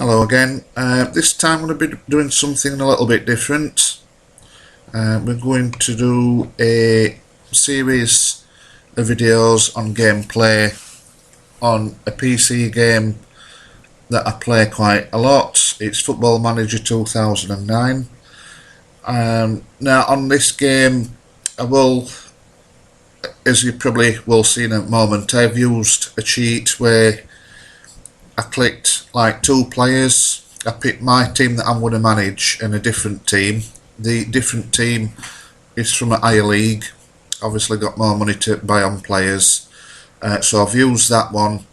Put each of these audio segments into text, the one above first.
Hello again. This time I'm going to be doing something a little bit different. We're going to do a series of videos on gameplay on a PC game that I play quite a lot. It's Football Manager 2009. Now on this game I will, as you probably will see in a moment, I've used a cheat where I clicked like 2 players. I picked my team that I'm going to manage and a different team. The different team is from a higher league. Obviously got more money to buy on players. So I've used that one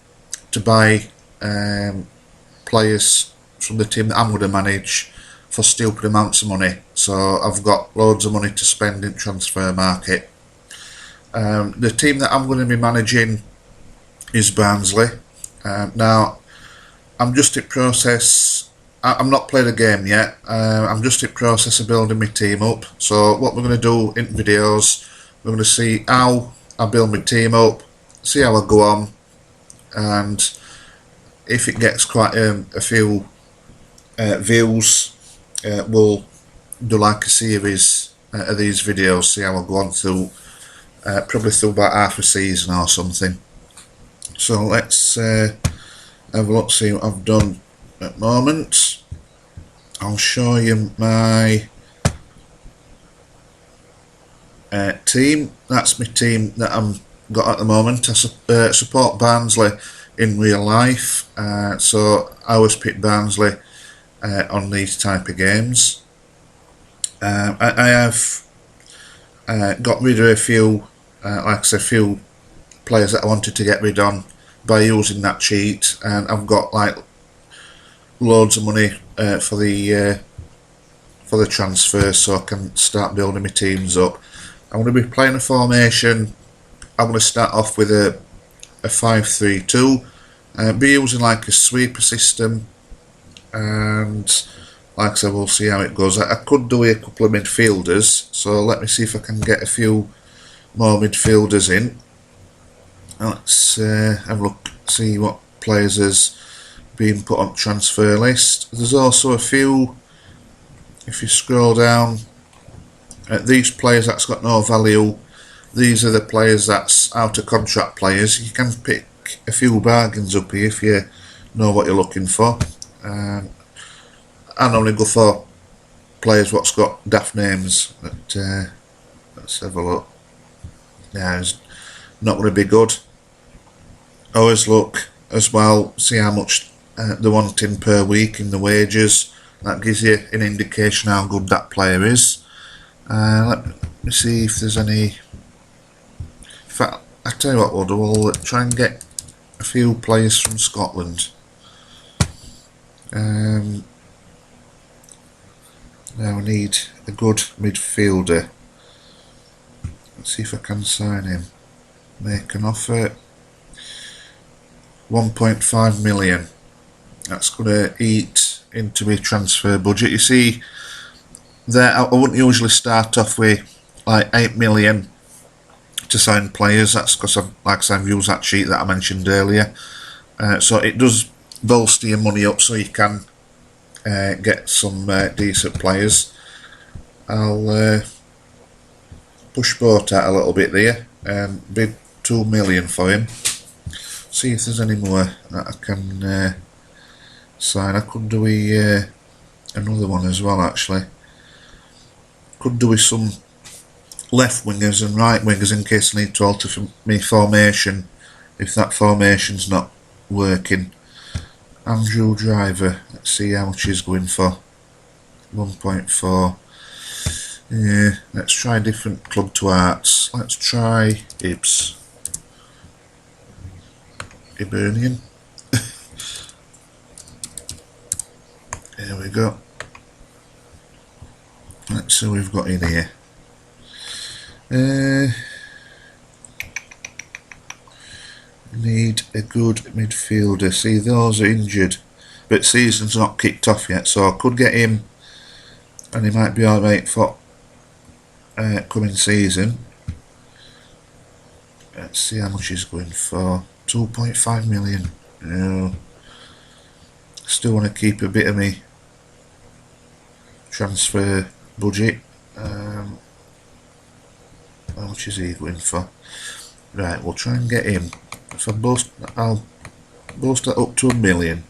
to buy players from the team that I'm going to manage for stupid amounts of money. So I've got loads of money to spend in transfer market. The team that I'm going to be managing is Barnsley. Now I'm just in process. I'm not played a game yet. I'm just in process of building my team up. So what we're going to do in videos, we're going to see how I build my team up, see how I go on, and if it gets quite a few views, we'll do like a series of these videos, see how I go on through, probably through about half a season or something. So let's have a look, see what I've done at the moment. I'll show you my team. That's my team that I'm got at the moment. I support Barnsley in real life, so I always pick Barnsley on these type of games. I have got rid of a few, like I said, a few players that I wanted to get rid on by using that cheat, and I've got like loads of money for the transfer, so I can start building my teams up. I'm going to be playing a formation. I'm going to start off with a 5-3-2, be using like a sweeper system, and like I said, we'll see how it goes. I could do a couple of midfielders, so let me see if I can get a few more midfielders in. Let's have a look, see what players has been put on transfer list. There's also a few, if you scroll down, these players that's got no value, these are the players that's out of contract players. You can pick a few bargains up here if you know what you're looking for. I normally go for players what's got daft names, but let's have a look. Yeah, it's not going to be good. Always look as well, see how much they're wanting per week in the wages. That gives you an indication how good that player is. Let me see if there's any. In fact, I tell you what we'll do, we'll try and get a few players from Scotland. Now we need a good midfielder. Let's see if I can sign him. Make an offer. 1.5 million. That's going to eat into my transfer budget. You see, there I wouldn't usually start off with like 8 million to sign players. That's because I've used that sheet that I mentioned earlier. So it does bolster your money up so you can get some decent players. I'll push boat out a little bit there and bid 2 million for him. See if there's any more that I can sign. I could do another one as well, actually. Could do with some left wingers and right wingers in case I need to alter my formation if that formation's not working. Andrew Driver, let's see how much he's going for. 1.4. Yeah, let's try a different club to Hearts. Let's try Ibs. Hibernian. There we go. Let's see what we've got in here. Need a good midfielder. See, those are injured, but season's not kicked off yet, so I could get him, and he might be alright for coming season. Let's see how much he's going for. 2.5 million. No. Still want to keep a bit of me transfer budget. How much is he going for? Right, we'll try and get him. If I'll boost that up to £1 million.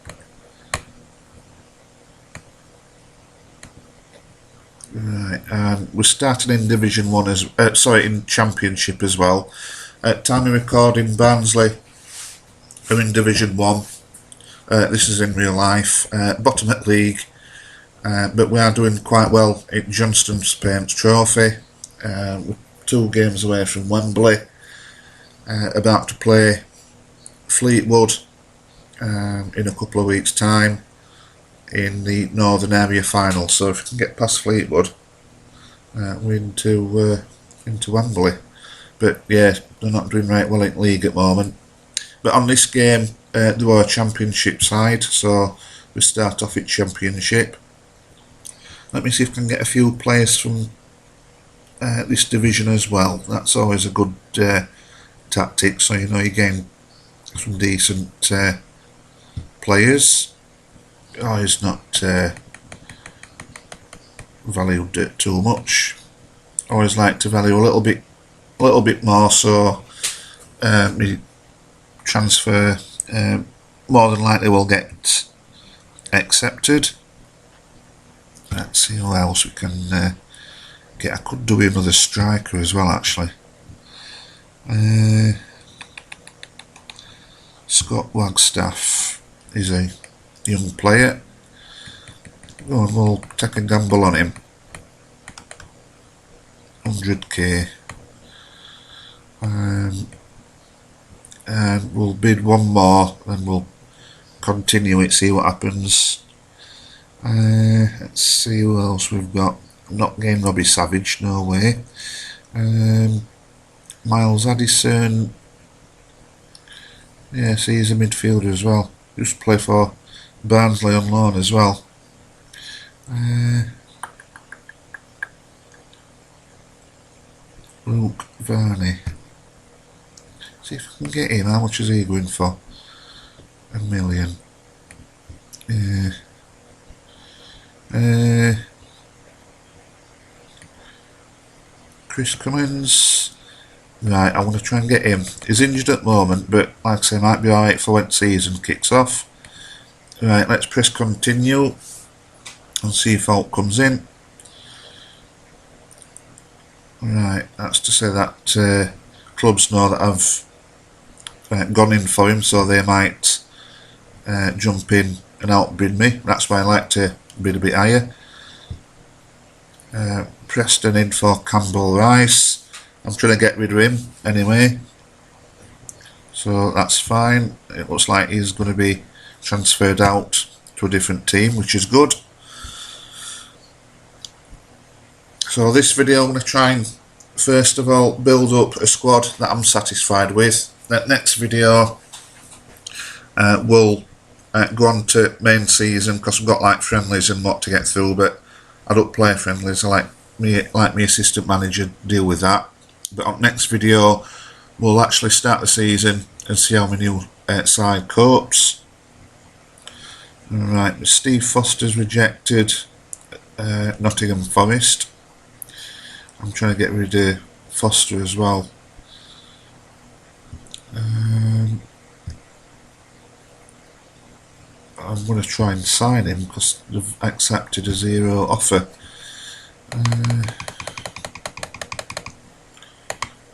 Right, and we're starting in Division 1 in Championship as well. At time of recording, Barnsley are in Division 1. This is in real life. Bottom at league, but we are doing quite well in Johnston's Paints Trophy. We're 2 games away from Wembley. About to play Fleetwood in a couple of weeks' time in the Northern Area final. So if we can get past Fleetwood, we're into Wembley. But yeah, they're not doing right well in league at the moment. But on this game, they were a Championship side, so we start off at Championship. Let me see if I can get a few players from this division as well. That's always a good tactic, so you know you're getting some decent players. Oh, he's not valued too much. Always like to value a little bit more, so me transfer more than likely will get accepted. Let's see who else we can get. I could do another striker as well, actually. Scott Wagstaff is a young player. Go on, we'll take a gamble on him. 100k. And we'll bid one more, then we'll continue it, see what happens. Let's see who else we've got. I'm not getting Robbie Savage, no way. Miles Addison. Yes, he's a midfielder as well. Used to play for Barnsley on loan as well. Luke Varney. See if I can get him. How much is he going for? £1 million. Chris Cummins. Right, I want to try and get him. He's injured at the moment, but like I say, might be alright for when season kicks off. Right, let's press continue and see if Alt comes in. Right, that's to say that clubs know that I've gone in for him, so they might jump in and outbid me. That's why I like to bid a bit higher. Preston in for Campbell Rice. I'm trying to get rid of him anyway, so that's fine. It looks like he's going to be transferred out to a different team, which is good. So this video I'm going to try and first of all build up a squad that I'm satisfied with. That next video will go on to main season, because I've got like friendlies and what to get through, but I don't play friendlies. I like my assistant manager deal with that. But on next video we'll actually start the season and see how my new side copes. Right, Steve Foster's rejected Nottingham Forest. I'm trying to get rid of Foster as well. I'm going to try and sign him because they've accepted a 0 offer.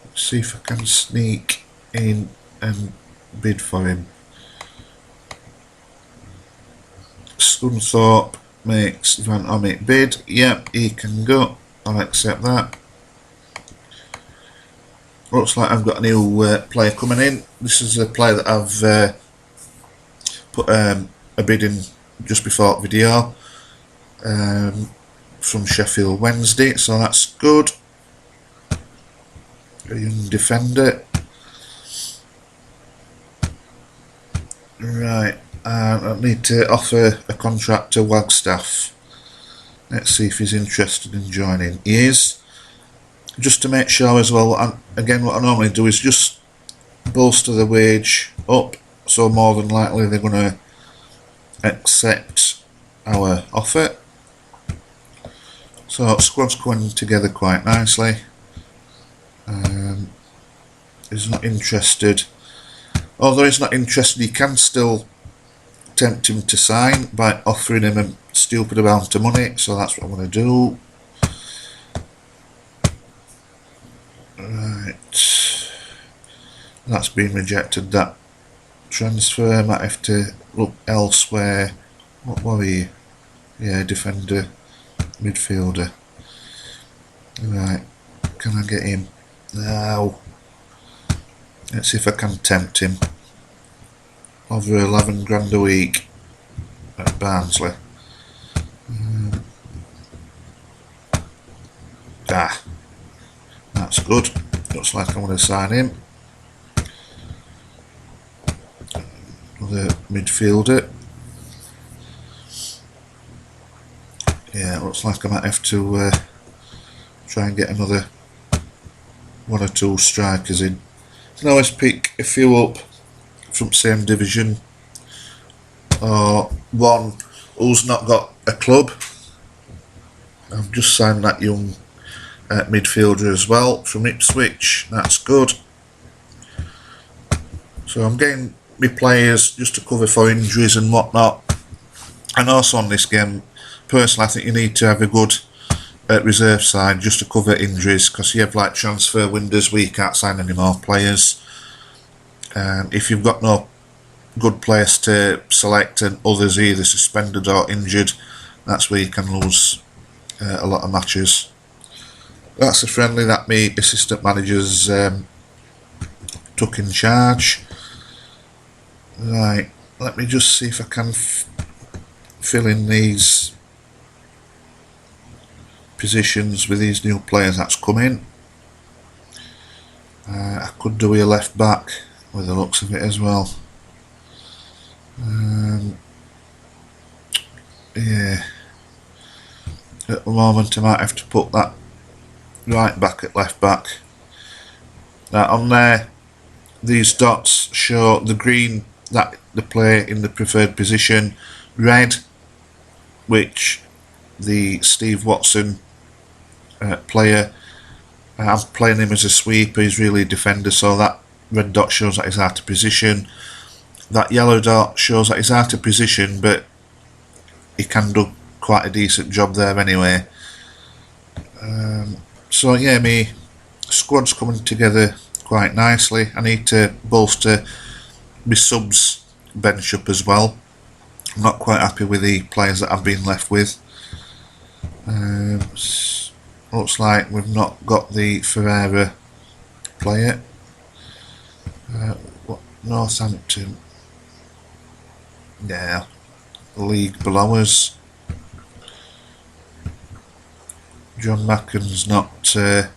Let's see if I can sneak in and bid for him. Scunthorpe makes Van Ommet bid. Yep, he can go. I'll accept that. Looks like I've got a new player coming in. This is a player that I've put a bid in just before the video from Sheffield Wednesday, so that's good. A young defender. Right, I need to offer a contract to Wagstaff. Let's see if he's interested in joining. He is. Just to make sure as well, again what I normally do is just bolster the wage up, so more than likely they're going to accept our offer. So squad's coming together quite nicely. He's not interested. Although he's not interested, you can still tempt him to sign by offering him a stupid amount of money. So that's what I'm going to do. Right. That's been rejected. That transfer. Might have to look elsewhere. What were you? Yeah, defender, midfielder. Right. Can I get him? No. Let's see if I can tempt him. Over 11 grand a week at Barnsley. That's good. Looks like I'm going to sign him. Another midfielder. Yeah, looks like I might have to try and get another one or two strikers in. You can always pick a few up from same division, or one who's not got a club. I've just signed that young midfielder as well from Ipswich. That's good. So I'm getting my players just to cover for injuries and whatnot. And also on this game, personally, I think you need to have a good reserve side just to cover injuries, because you have like transfer windows where you can't sign any more players. If you've got no good players to select and others either suspended or injured, that's where you can lose a lot of matches. That's a friendly that me assistant managers took in charge. Right, let me just see if I can fill in these positions with these new players that's come in. I could do a left back with the looks of it as well. Yeah, at the moment I might have to put that right back at left back. Now on there, these dots show the green that they play in the preferred position, red which the Steve Watson player, I'm playing him as a sweeper, he's really a defender, so that red dot shows that he's out of position. That yellow dot shows that he's out of position, but he can do quite a decent job there anyway. So yeah, my squad's coming together quite nicely. I need to bolster my subs bench up as well. I'm not quite happy with the players that I've been left with. Looks like we've not got the Ferreira player. Northampton. Yeah, league below us. John Macken's not signed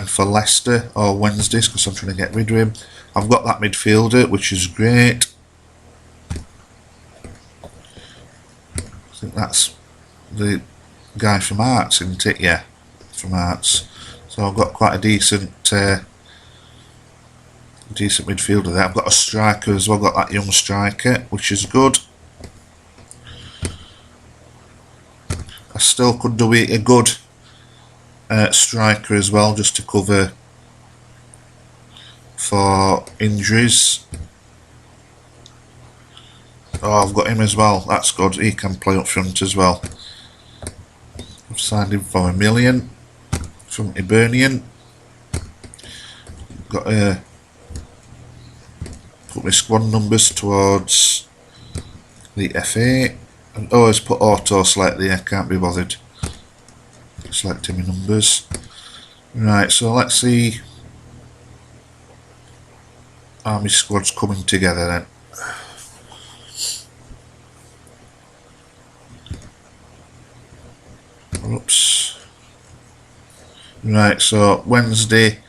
for Leicester or Wednesdays because I'm trying to get rid of him. I've got that midfielder, which is great. I think that's the guy from Arts, isn't it? Yeah, from Arts. So I've got quite a decent midfielder there. I've got a striker as well. I've got that young striker, which is good. I still could do a good striker as well, just to cover for injuries. Oh, I've got him as well. That's good. He can play up front as well. I've signed him for $1 million from Hibernian. Got to put my squad numbers towards the FA. And always put auto select there. Can't be bothered selecting my numbers. Right, so let's see how my squad's coming together then. Oops. Right, so Wednesday,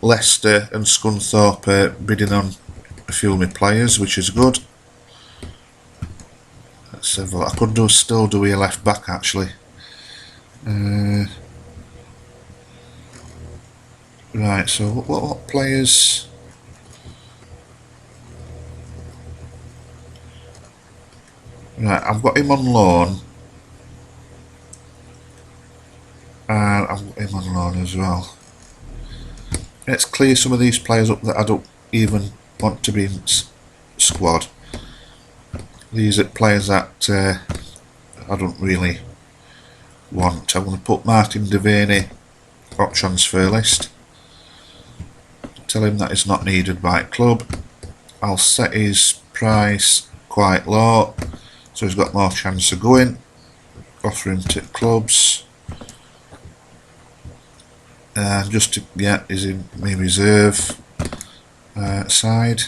Leicester and Scunthorpe are bidding on a few of my players, which is good. Let's have a look. I could still do a left back actually. Right, so what players? Right, I've got him on loan. And I've got him on loan as well. Let's clear some of these players up that I don't even want to be in squad. These are players that I don't really want. I'm going to put Martin Devaney on transfer list. Tell him that he's not needed by club. I'll set his price quite low so he's got more chance of going. Offer him to clubs. Just to get is in my reserve side.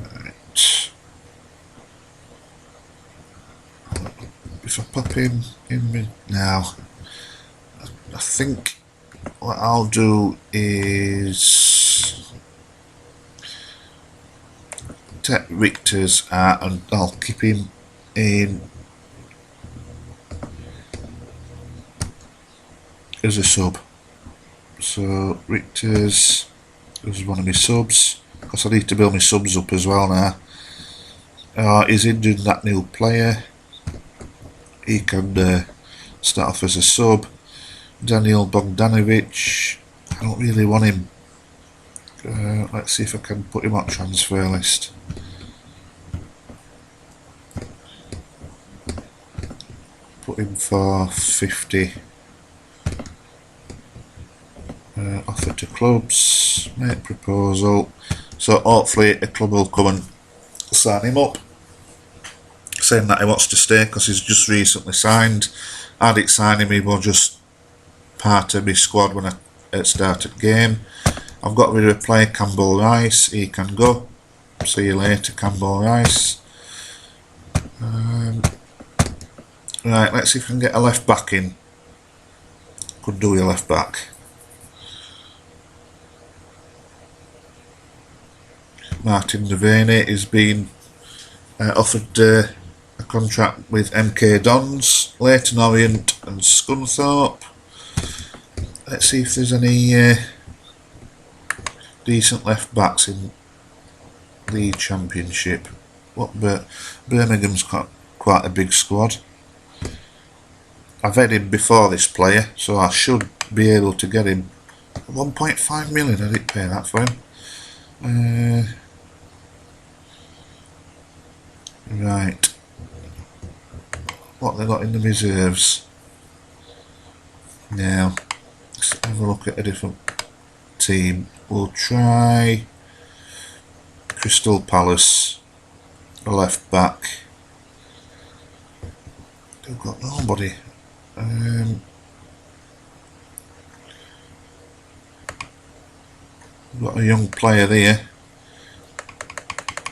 Right. If I pop him in now, I think what I'll do is take Richter's out and I'll keep him in as a sub. So Richter's is one of my subs, because I need to build my subs up as well now. He's injured, that new player. He can start off as a sub. Daniel Bogdanovic, I don't really want him. Let's see if I can put him on transfer list. Put him for 50. Offer to clubs, make proposal. So hopefully a club will come and sign him up, saying that he wants to stay because he's just recently signed. I didn't sign him, he was just part of my squad when I started game. I've got rid of a player, Campbell Rice. He can go. See you later, Campbell Rice. Right, let's see if we can get a left back in. Could do a left back. Martin Devaney is being offered a contract with MK Dons, Leyton Orient and Scunthorpe. Let's see if there's any decent left backs in the Championship. Birmingham's got quite a big squad. I've had him before, this player, so I should be able to get him. 1.5 million, I didn't pay that for him. Right, what they got in the reserves now. Let's have a look at a different team. We'll try Crystal Palace, a left back. They've got nobody. We've got a young player there.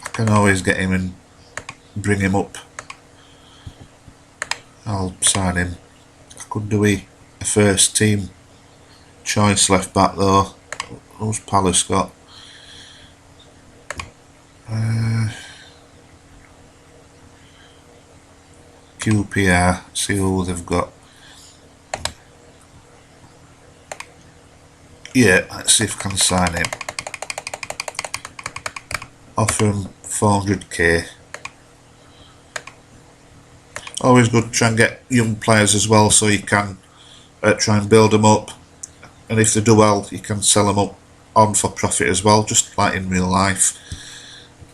I can always get him and bring him up. I'll sign him. I could do a first team choice left back though. Who's Palace got? QPR, see who they've got. Yeah, let's see if I can sign him. Offer him 400k. Always good to try and get young players as well, so you can try and build them up, and if they do well you can sell them up on for profit as well, just like in real life.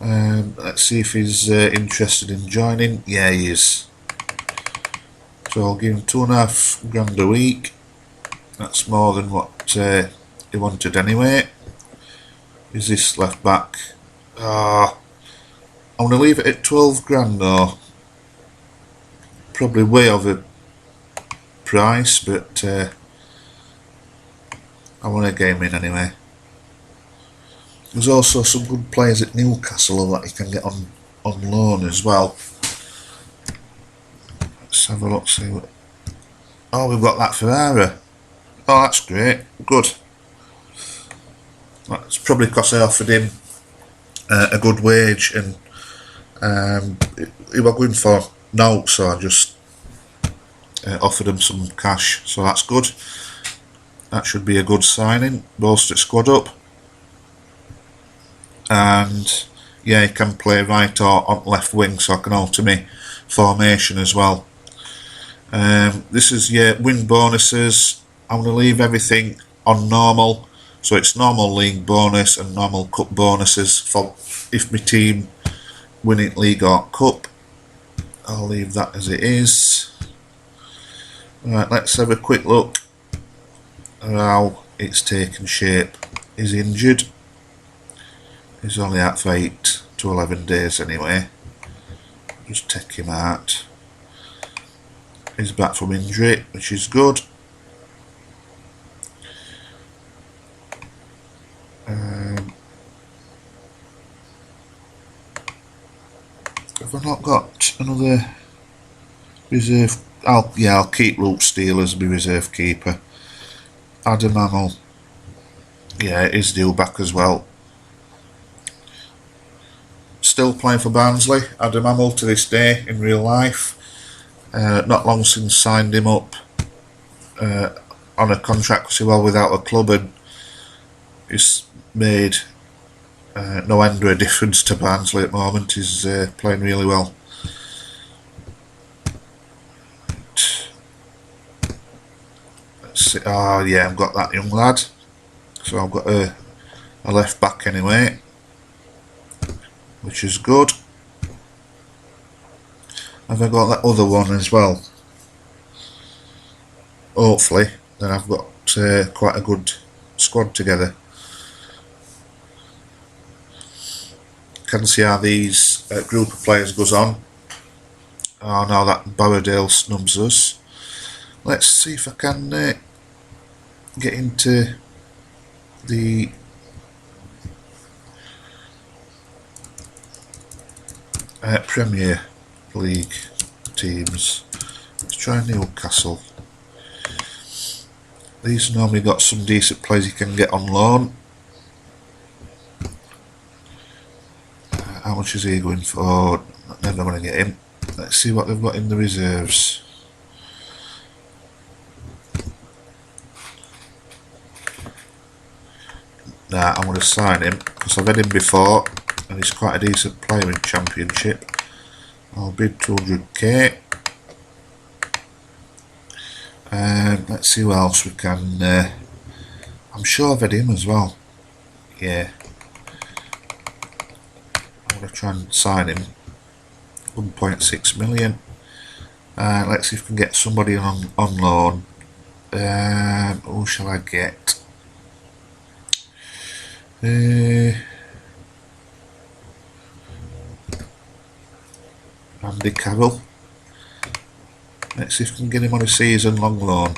Let's see if he's interested in joining. Yeah, he is. So I'll give him £2.5 a week. That's more than what he wanted anyway. Is this left back? I'm going to leave it at 12 grand though. Probably way over price, but I want to get him in anyway. There's also some good players at Newcastle that you can get on loan as well. Let's have a look, see what. Oh, we've got that Ferrara. Oh, that's great. Good. That's probably because I offered him a good wage, and he was going for no, so I just offered him some cash. So that's good. That should be a good signing. Bolster squad up. And yeah, he can play right or on left wing, so I can alter my formation as well. This is win bonuses. I'm going to leave everything on normal, so it's normal league bonus and normal cup bonuses for if my team winning league or cup. I'll leave that as it is. Right, let's have a quick look at how it's taken shape. He's injured. He's only out for 8 to 11 days anyway. Just take him out. He's back from injury, which is good. Have I not got another reserve? I'll keep Luke Steele as my reserve keeper. Adam Hamill, yeah, is due back as well. Still playing for Barnsley. Adam Hamill to this day in real life. Not long since signed him up on a contract because he was without a club, and he's made no end of a difference to Barnsley at the moment. He's playing really well. Let's see. Oh yeah, I've got that young lad. So I've got a left back anyway, which is good. Have I got that other one as well? Hopefully, then I've got quite a good squad together. Can see how these group of players goes on. Oh no, that Borrowdale snubs us. Let's see if I can get into the Premier League teams. Let's try Newcastle. These normally got some decent players you can get on loan. How much is he going for? Never going to get him. Let's see what they've got in the reserves. Nah, I'm going to sign him because I've had him before and he's quite a decent player in Championship. I'll bid 200k. Let's see what else we can. I'm sure I've had him as well. Yeah. I'm going to try and sign him. 1.6 million. Let's see if we can get somebody on loan. Who shall I get? Andy Carroll. Let's see if we can get him on a season-long loan.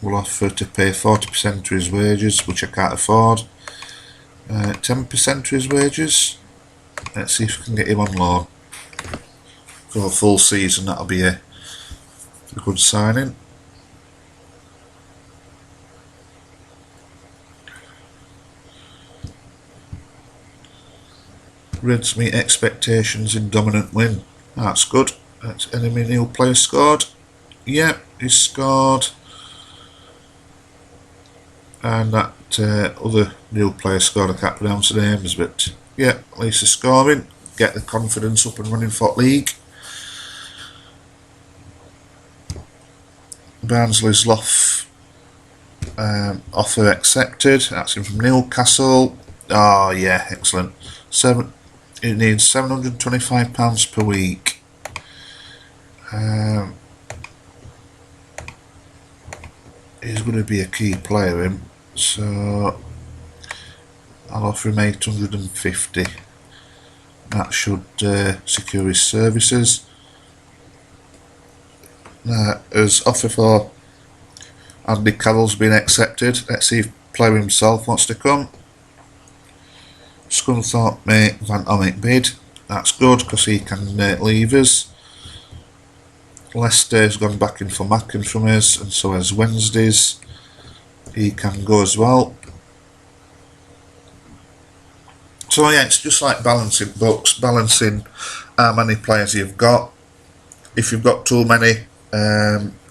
We'll offer to pay 40% to his wages, which I can't afford. 10% to his wages. Let's see if we can get him on loan. For a full season, that'll be a good signing. Reds meet expectations in dominant win. That's good. That's enemy new player scored. Yep, he's scored. And that other new player scored. I can't pronounce the names, but yeah, at least he's scoring. Get the confidence up and running for league. Barnsley's offer accepted. That's him from Newcastle. Oh yeah, excellent. It needs £725 per week. He's going to be a key player, him. So I'll offer him 850. That should secure his services. His offer for Andy Carroll's been accepted. Let's see if the player himself wants to come. Scunthorpe mate Van Omick bid. That's good because he can leave us. Leicester's gone back in for Mackin from us, and so has Wednesday's. He can go as well. So yeah, it's just like balancing books, balancing how many players you've got. If you've got too many,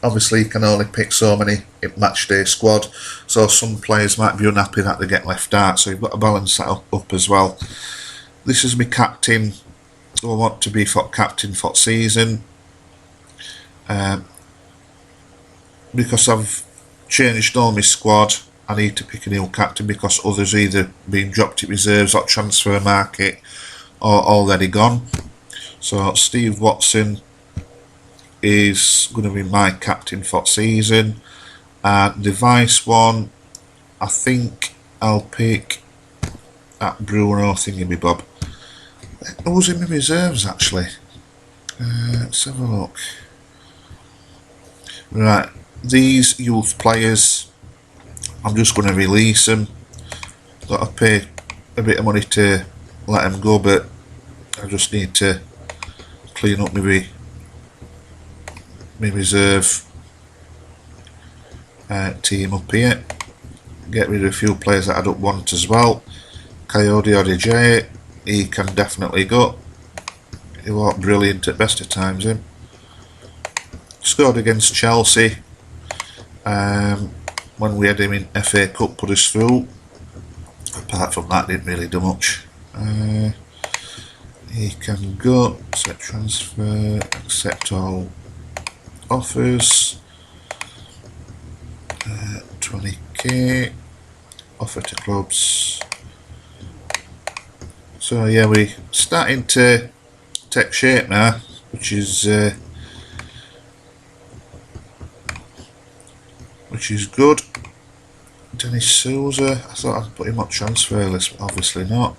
obviously you can only pick so many in match day squad, so some players might be unhappy that they get left out, so you've got to balance that up as well. This is my captain, who I want to be for captain for season, because I've changed all my squad. I need to pick a new captain because others either been dropped at reserves or transfer market or already gone. So Steve Watson is going to be my captain for season, and the vice one, I think I'll pick that Bruno thingy-me-bob. Who's in my reserves actually? Let's have a look. Right, these youth players, I'm just going to release them. Got to pay a bit of money to let them go, but I just need to clean up my reserve team up here. Get rid of a few players that I don't want as well. Coyote ODJ, he can definitely go. He was brilliant at best of times, him. Scored against Chelsea when we had him in FA Cup, put us through. Apart from that, didn't really do much. He can go, set transfer, accept all offers, 20k, offer to clubs. So yeah, we're starting to take shape now, which is good. Dennis Souza, I thought I'd put him on transfer list, but obviously not.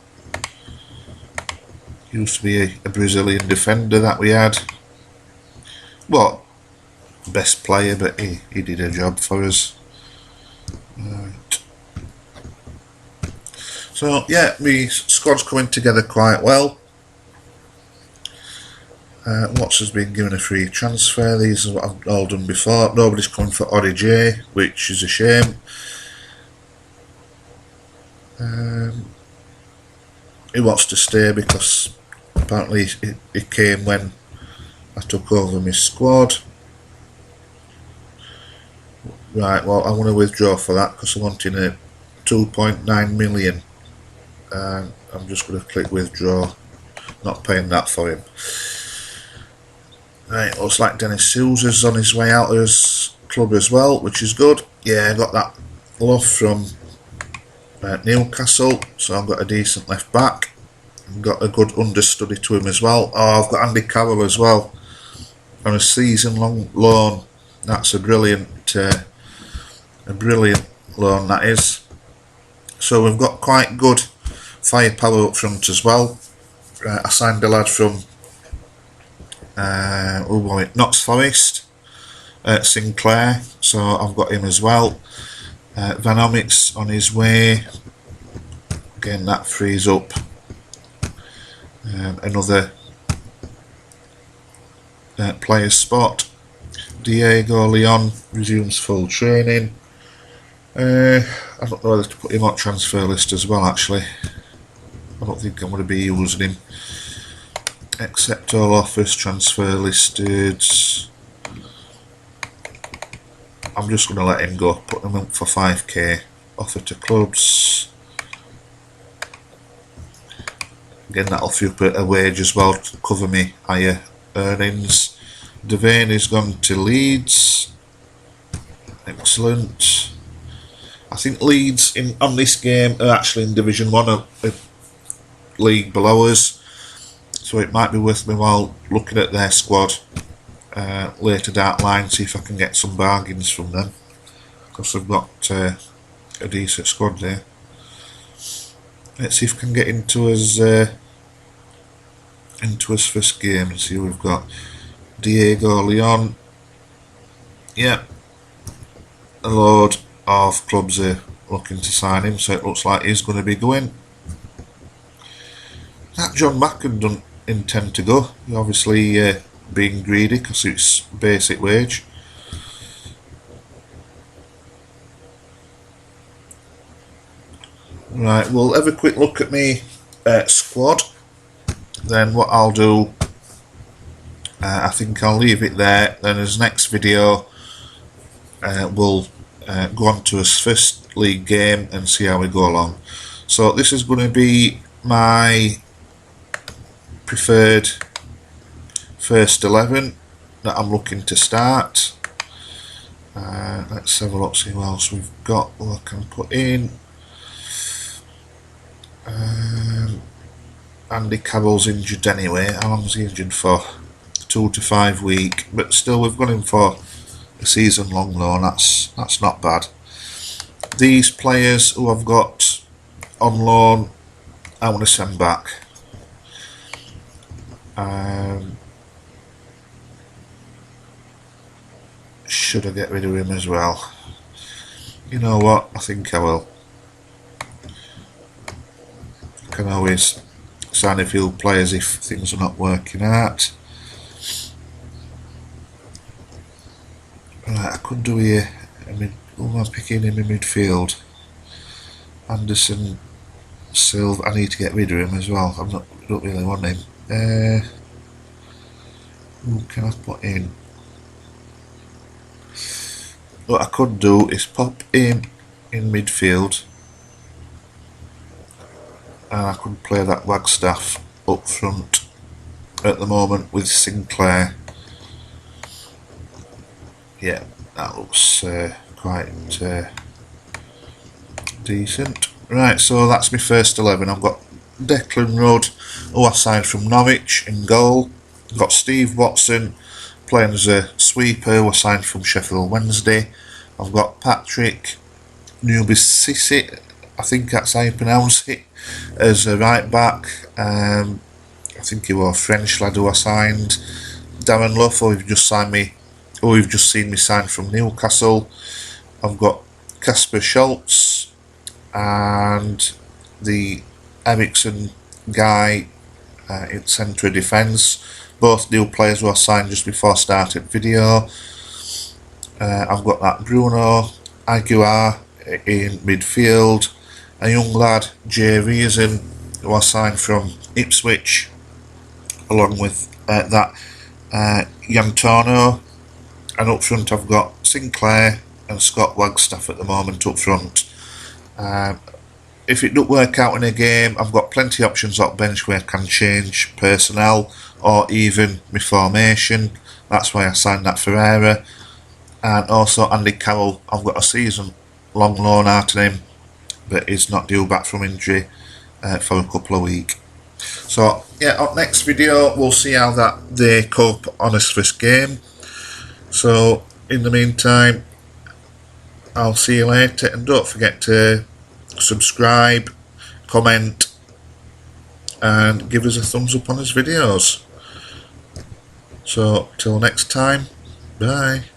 Used to be a Brazilian defender that we had. Well, best player, but he did a job for us. Right. So yeah, my squad's coming together quite well. Watson's been given a free transfer. These are what I've all done before. Nobody's coming for ODJ, which is a shame. He wants to stay because apparently he came when I took over my squad. Right, well, I want to withdraw for that because I'm wanting a 2.9 million. I'm just going to click withdraw. Not paying that for him. Right, looks like Dennis Souza's on his way out of his club as well, which is good. Yeah, I got that love from Newcastle, so I've got a decent left back. I've got a good understudy to him as well. Oh, I've got Andy Carroll as well on a season-long loan. That's a brilliant loan, that is. So we've got quite good firepower up front as well. I signed a lad from Notts Forest, Sinclair, so I've got him as well. Van Ommick's on his way. Again, that frees up another player's spot. Diego Leon resumes full training. I don't know whether to put him on transfer list as well, actually. I don't think I'm going to be using him. Accept all offers, transfer listed. I'm just going to let him go, put him up for 5k. Offer to clubs. Again, that'll free up a wage as well to cover me higher earnings. Devaney's gone to Leeds. Excellent. I think Leeds on this game are actually in Division 1, a league below us. So it might be worth me while looking at their squad later down the line, see if I can get some bargains from them. Because they've got a decent squad there. Let's see if we can get into his first game and see who we've got. Diego Leon. Yeah. A load of clubs are looking to sign him, so it looks like he's going to be going. That John Macken doesn't intend to go. He's obviously being greedy because it's basic wage. Right, we'll have a quick look at me squad. Then what I'll do, I think I'll leave it there. Then as next video, we'll go on to his first league game and see how we go along. So this is going to be my preferred first 11 that I'm looking to start. Let's have a look, see who else we've got who I can put in. Andy Carroll's injured anyway. How long is he injured for? 2 to 5 weeks, but still we've got him for a season long loan. That's not bad. These players who I've got on loan, I want to send back. Should I get rid of him as well? You know what, I think I will. I can always sign a few players if things are not working out. Right, I could do here. Who am I picking in my midfield? Anderson, Silva. I need to get rid of him as well. I don't really want him. Who can I put in? What I could do is pop him in midfield, and I could play that Wagstaff up front at the moment with Sinclair. Yeah, that looks quite decent. Right, so that's my first 11. I've got Declan Rudd, who I signed from Norwich, in goal. I've got Steve Watson playing as a sweeper, who I signed from Sheffield Wednesday. I've got Patrick Nubisisi, I think that's how you pronounce it, as a right back. I think he was a French lad who I signed. Darren Luff, who we've just seen me sign from Newcastle. I've got Kasper Schultz and the Ericsson guy in centre of defence. Both new players who I signed just before I started video. I've got that Bruno Aguiar in midfield. A young lad, Jay Reason, who I signed from Ipswich, along with that Yantorno. And up front I've got Sinclair and Scott Wagstaff at the moment up front. If it don't work out in a game, I've got plenty of options up bench where I can change personnel or even my formation. That's why I signed that Ferreira. And also Andy Carroll, I've got a season long loan out of him, but he's not due back from injury for a couple of weeks. So yeah, up next video we'll see how that they cope on his first game. So in the meantime, I'll see you later, and don't forget to subscribe, comment and give us a thumbs up on his videos. So till next time, bye.